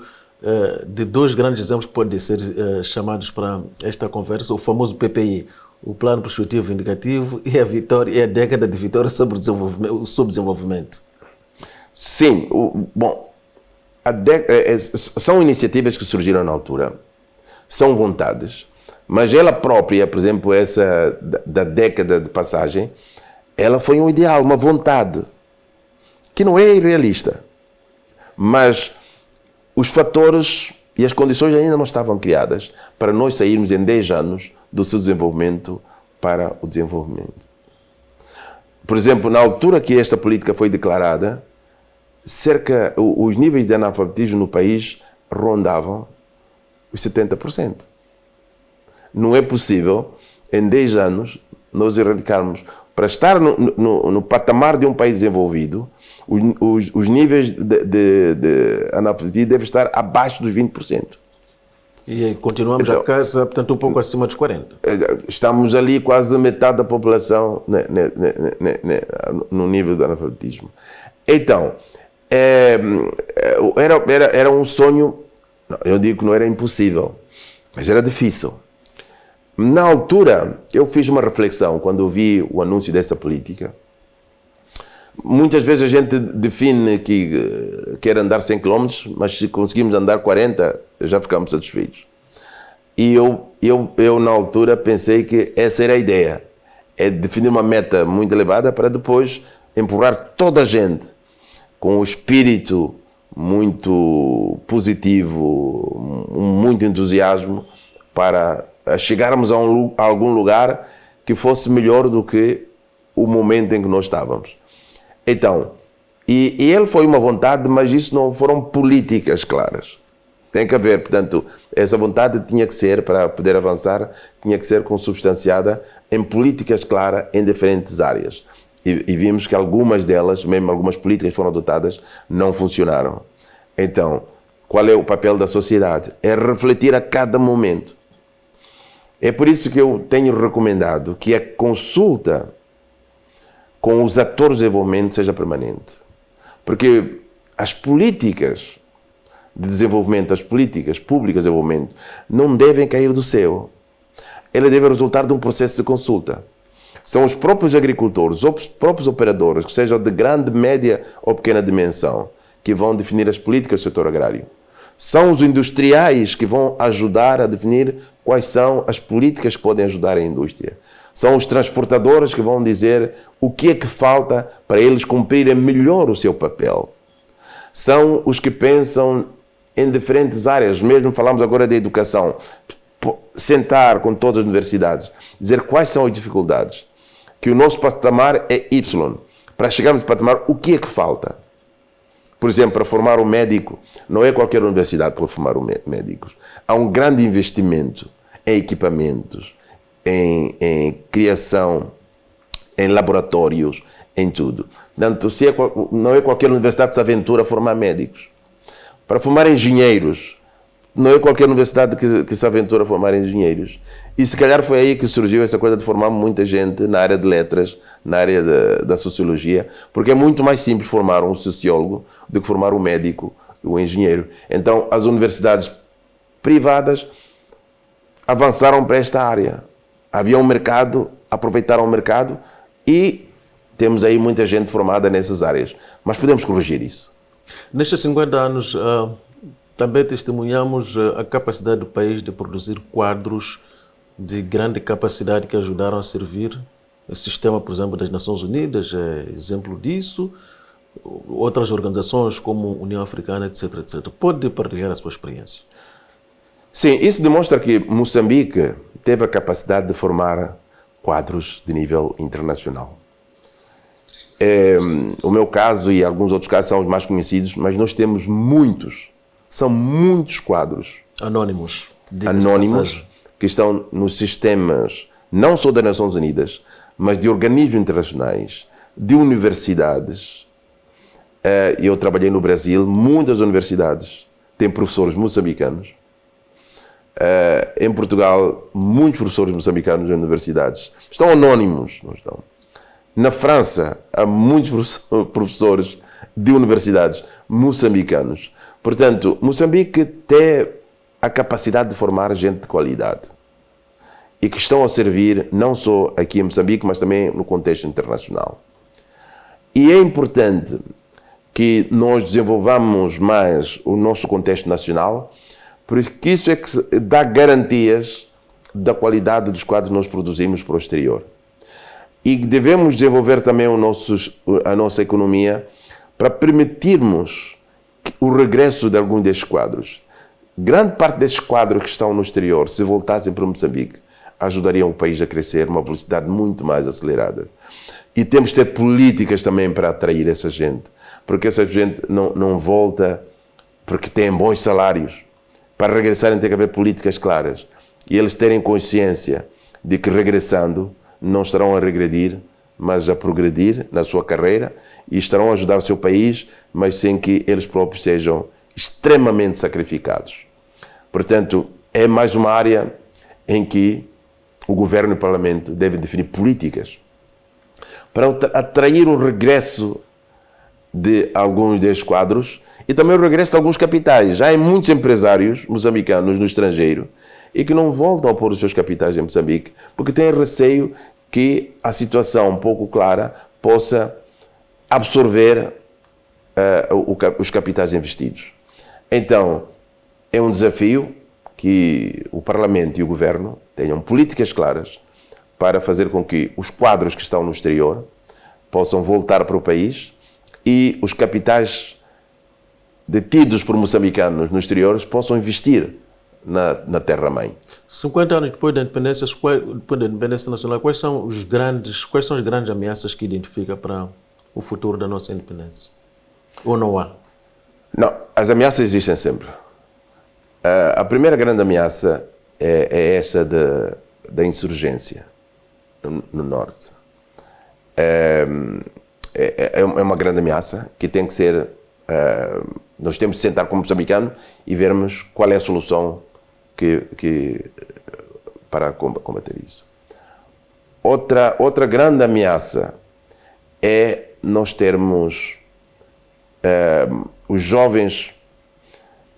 de dois grandes exemplos que podem ser chamados para esta conversa: o famoso PPI, o Plano Prospectivo Indicativo, e a década de vitória sobre o subdesenvolvimento. Sim, são iniciativas que surgiram na altura, são vontades, mas ela própria, por exemplo, essa da década de passagem, ela foi um ideal, uma vontade, que não é irrealista, mas os fatores e as condições ainda não estavam criadas para nós sairmos em 10 anos do subdesenvolvimento para o desenvolvimento. Por exemplo, na altura que esta política foi declarada, os níveis de analfabetismo no país rondavam os 70%. Não é possível, em 10 anos, nós erradicarmos Para estar no patamar de um país desenvolvido, os níveis de analfabetismo devem estar abaixo dos 20%. E continuamos a casa, portanto, um pouco acima dos 40%. Estamos ali quase metade da população no nível do analfabetismo. Então, era um sonho, eu digo que não era impossível, mas era difícil. Na altura, eu fiz uma reflexão quando eu vi o anúncio dessa política. Muitas vezes a gente define que quer andar 100 km, mas se conseguimos andar 40, já ficamos satisfeitos. E eu na altura pensei que essa era a ideia, é definir uma meta muito elevada para depois empurrar toda a gente com o espírito muito positivo, muito entusiasmo para chegarmos a algum lugar que fosse melhor do que o momento em que nós estávamos. Então, e ele foi uma vontade, mas isso não foram políticas claras. Tem que haver, portanto, essa vontade tinha que ser, para poder avançar, tinha que ser consubstanciada em políticas claras em diferentes áreas. E vimos que algumas delas, mesmo algumas políticas que foram adotadas, não funcionaram. Então, qual é o papel da sociedade? É refletir a cada momento. É por isso que eu tenho recomendado que a consulta com os atores de desenvolvimento seja permanente. Porque as políticas de desenvolvimento, as políticas públicas de desenvolvimento, não devem cair do céu. Elas devem resultar de um processo de consulta. São os próprios agricultores, os próprios operadores, que sejam de grande, média ou pequena dimensão, que vão definir as políticas do setor agrário. São os industriais que vão ajudar a definir quais são as políticas que podem ajudar a indústria. São os transportadores que vão dizer o que é que falta para eles cumprirem melhor o seu papel. São os que pensam em diferentes áreas, mesmo falamos agora de educação, sentar com todas as universidades, dizer quais são as dificuldades, que o nosso patamar é Y. Para chegarmos ao patamar, o que é que falta? Por exemplo, para formar um médico, não é qualquer universidade para formar médicos. Há um grande investimento em equipamentos, em criação, em laboratórios, em tudo. Portanto, não é qualquer universidade que se aventura a formar médicos. Para formar engenheiros, não é qualquer universidade que se aventura a formar engenheiros. E se calhar foi aí que surgiu essa coisa de formar muita gente na área de letras, na área da sociologia, porque é muito mais simples formar um sociólogo do que formar um médico, um engenheiro. Então, as universidades privadas avançaram para esta área. Havia um mercado, aproveitaram o mercado e temos aí muita gente formada nessas áreas. Mas podemos corrigir isso. Nestes 50 anos, também testemunhamos a capacidade do país de produzir quadros de grande capacidade que ajudaram a servir o sistema, por exemplo, das Nações Unidas, é exemplo disso, outras organizações como União Africana, etc, etc. Pode partilhar a sua experiência? Sim, isso demonstra que Moçambique teve a capacidade de formar quadros de nível internacional. O meu caso e alguns outros casos são os mais conhecidos, mas nós temos muitos, são muitos quadros anónimos que estão nos sistemas não só das Nações Unidas, mas de organismos internacionais, de universidades. Eu trabalhei no Brasil, muitas universidades têm professores moçambicanos. Em Portugal, muitos professores moçambicanos nas universidades estão anónimos, não estão. Na França, há muitos professores de universidades moçambicanos. Portanto, Moçambique tem a capacidade de formar gente de qualidade e que estão a servir não só aqui em Moçambique, mas também no contexto internacional. E é importante que nós desenvolvamos mais o nosso contexto nacional, porque isso é que dá garantias da qualidade dos quadros que nós produzimos para o exterior. E devemos desenvolver também a nossa economia para permitirmos o regresso de alguns destes quadros. Grande parte destes quadros que estão no exterior, se voltassem para Moçambique, ajudariam o país a crescer a uma velocidade muito mais acelerada. E temos de ter políticas também para atrair essa gente, porque essa gente não volta porque tem bons salários. Para regressarem tem que haver políticas claras e eles terem consciência de que regressando não estarão a regredir, mas a progredir na sua carreira e estarão a ajudar o seu país, mas sem que eles próprios sejam extremamente sacrificados. Portanto, é mais uma área em que o governo e o parlamento devem definir políticas para atrair o regresso de alguns destes quadros e também o regresso de alguns capitais. Já há muitos empresários moçambicanos no estrangeiro e que não voltam a pôr os seus capitais em Moçambique porque têm receio que a situação um pouco clara possa absorver os capitais investidos. Então, é um desafio que o Parlamento e o Governo tenham políticas claras para fazer com que os quadros que estão no exterior possam voltar para o país e os capitais detidos por moçambicanos no exterior possam investir na terra-mãe. 50 anos depois da independência nacional, quais são as grandes ameaças que identifica para o futuro da nossa independência? Ou não há? Não, as ameaças existem sempre. A primeira grande ameaça é essa da insurgência no norte. É uma grande ameaça que tem que ser... nós temos de sentar como moçambicano e vermos qual é a solução para combater isso. Outra grande ameaça é nós termos os jovens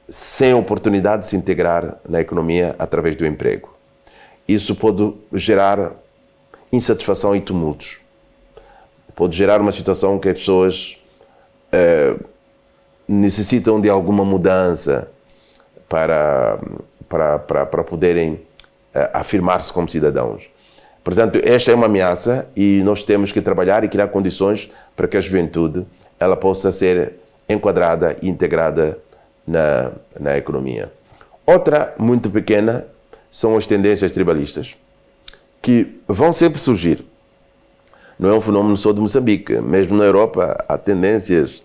sem oportunidade de se integrar na economia através do emprego. Isso pode gerar insatisfação e tumultos. Pode gerar uma situação que as pessoas necessitam de alguma mudança para poderem afirmar-se como cidadãos. Portanto, esta é uma ameaça e nós temos que trabalhar e criar condições para que a juventude ela possa ser enquadrada e integrada na economia. Outra, muito pequena, são as tendências tribalistas, que vão sempre surgir. Não é um fenómeno só de Moçambique. Mesmo na Europa, há tendências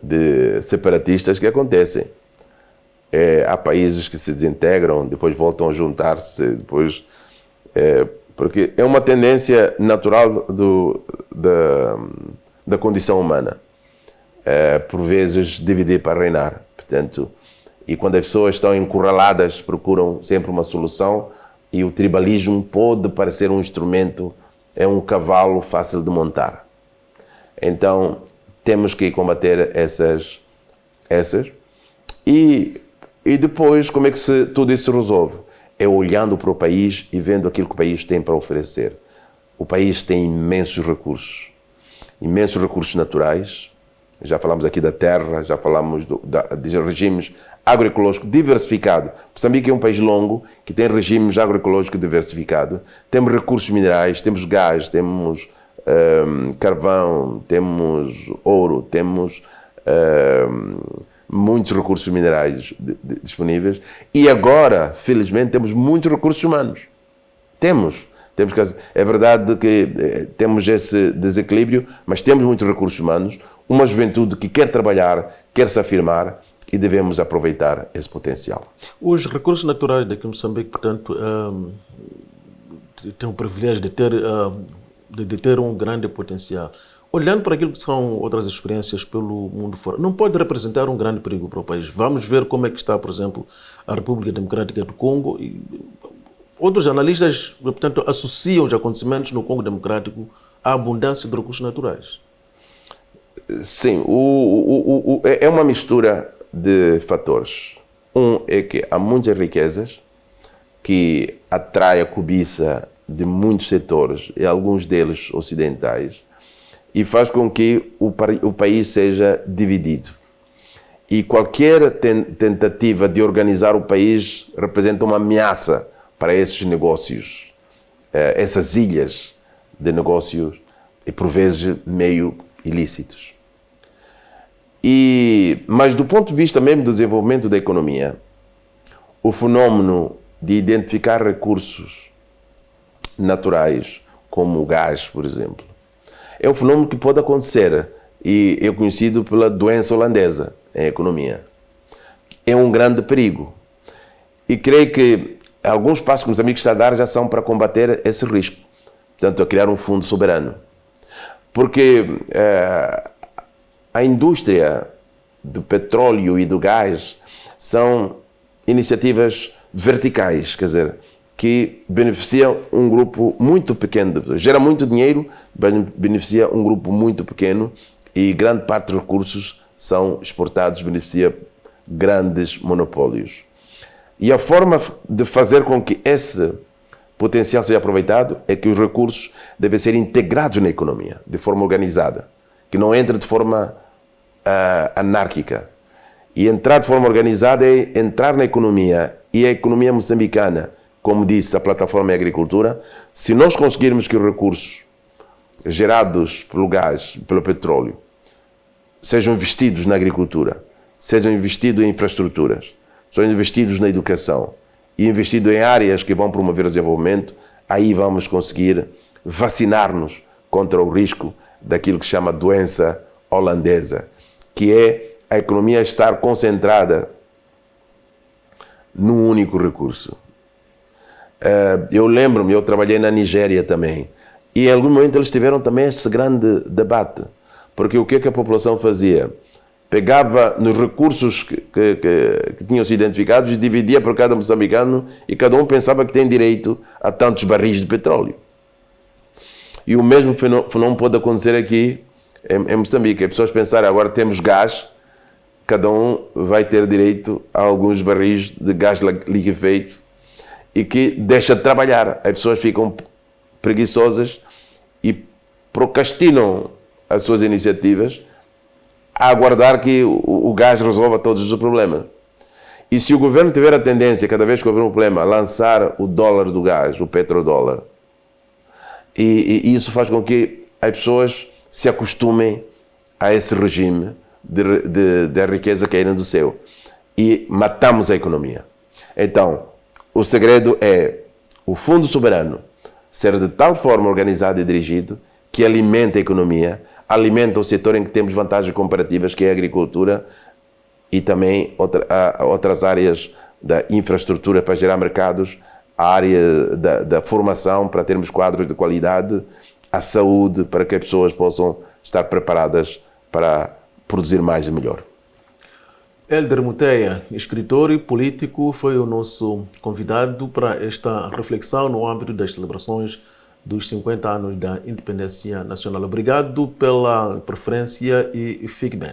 de separatistas que acontecem. Há países que se desintegram, depois voltam a juntar-se, depois... porque é uma tendência natural da condição humana. Por vezes, dividir para reinar. Portanto, e quando as pessoas estão encurraladas, procuram sempre uma solução e o tribalismo pode parecer um instrumento, é um cavalo fácil de montar. Então, temos que combater essas. E depois, como é que tudo isso se resolve? É olhando para o país e vendo aquilo que o país tem para oferecer. O país tem imensos recursos naturais. Já falamos aqui da terra, já falamos de regimes agroecológicos diversificados. Moçambique é um país longo que tem regimes agroecológicos diversificados. Temos recursos minerais, temos gás, temos carvão, temos ouro, temos muitos recursos minerais disponíveis. E agora, felizmente, temos muitos recursos humanos. É verdade que temos esse desequilíbrio, mas temos muitos recursos humanos, uma juventude que quer trabalhar, quer se afirmar e devemos aproveitar esse potencial. Os recursos naturais daqui em Moçambique, portanto, têm o privilégio de ter um grande potencial. Olhando para aquilo que são outras experiências pelo mundo fora, não pode representar um grande perigo para o país. Vamos ver como é que está, por exemplo, a República Democrática do Congo. E outros analistas, portanto, associam os acontecimentos no Congo Democrático à abundância de recursos naturais. Sim, é uma mistura de fatores. Um é que há muitas riquezas que atraem a cobiça de muitos setores, e alguns deles ocidentais, e faz com que o país seja dividido. E qualquer tentativa de organizar o país representa uma ameaça para esses negócios, essas ilhas de negócios, e por vezes meio ilícitos. Mas do ponto de vista mesmo do desenvolvimento da economia, o fenómeno de identificar recursos naturais, como o gás, por exemplo, é um fenómeno que pode acontecer e é conhecido pela doença holandesa em economia. É um grande perigo. E creio que alguns passos que os amigos estão a dar já são para combater esse risco. Portanto, a criar um fundo soberano. porque a indústria do petróleo e do gás são iniciativas verticais, quer dizer, que beneficiam um grupo muito pequeno de pessoas. Gera muito dinheiro, beneficia um grupo muito pequeno e grande parte dos recursos são exportados, beneficia grandes monopólios. E a forma de fazer com que esse potencial seja aproveitado é que os recursos devem ser integrados na economia, de forma organizada, que não entre de forma anárquica. E entrar de forma organizada é entrar na economia, e a economia moçambicana, como disse a Plataforma de Agricultura, se nós conseguirmos que os recursos gerados pelo gás, pelo petróleo, sejam investidos na agricultura, sejam investidos em infraestruturas, sejam investidos na educação e investidos em áreas que vão promover o desenvolvimento, aí vamos conseguir vacinar-nos contra o risco daquilo que se chama doença holandesa, que é a economia estar concentrada num único recurso. Eu lembro-me, eu trabalhei na Nigéria também, e em algum momento eles tiveram também esse grande debate, porque o que é que a população fazia? Pegava nos recursos que tinham sido identificados e dividia por cada moçambicano, e cada um pensava que tem direito a tantos barris de petróleo. E o mesmo fenômeno pode acontecer aqui em Moçambique. As pessoas pensarem, agora temos gás, cada um vai ter direito a alguns barris de gás liquefeito e que deixa de trabalhar. As pessoas ficam preguiçosas e procrastinam as suas iniciativas a aguardar que o gás resolva todos os problemas. E se o governo tiver a tendência, cada vez que houver um problema, a lançar o dólar do gás, o petrodólar, e isso faz com que as pessoas se acostumem a esse regime de riqueza caindo do céu. E matamos a economia. Então, o segredo é o Fundo Soberano ser de tal forma organizado e dirigido que alimenta a economia, alimenta o setor em que temos vantagens comparativas, que é a agricultura, e também outras áreas da infraestrutura para gerar mercados, a área da formação para termos quadros de qualidade, a saúde para que as pessoas possam estar preparadas para produzir mais e melhor. Hélder Muteia, escritor e político, foi o nosso convidado para esta reflexão no âmbito das celebrações dos 50 anos da independência nacional. Obrigado pela preferência e fique bem.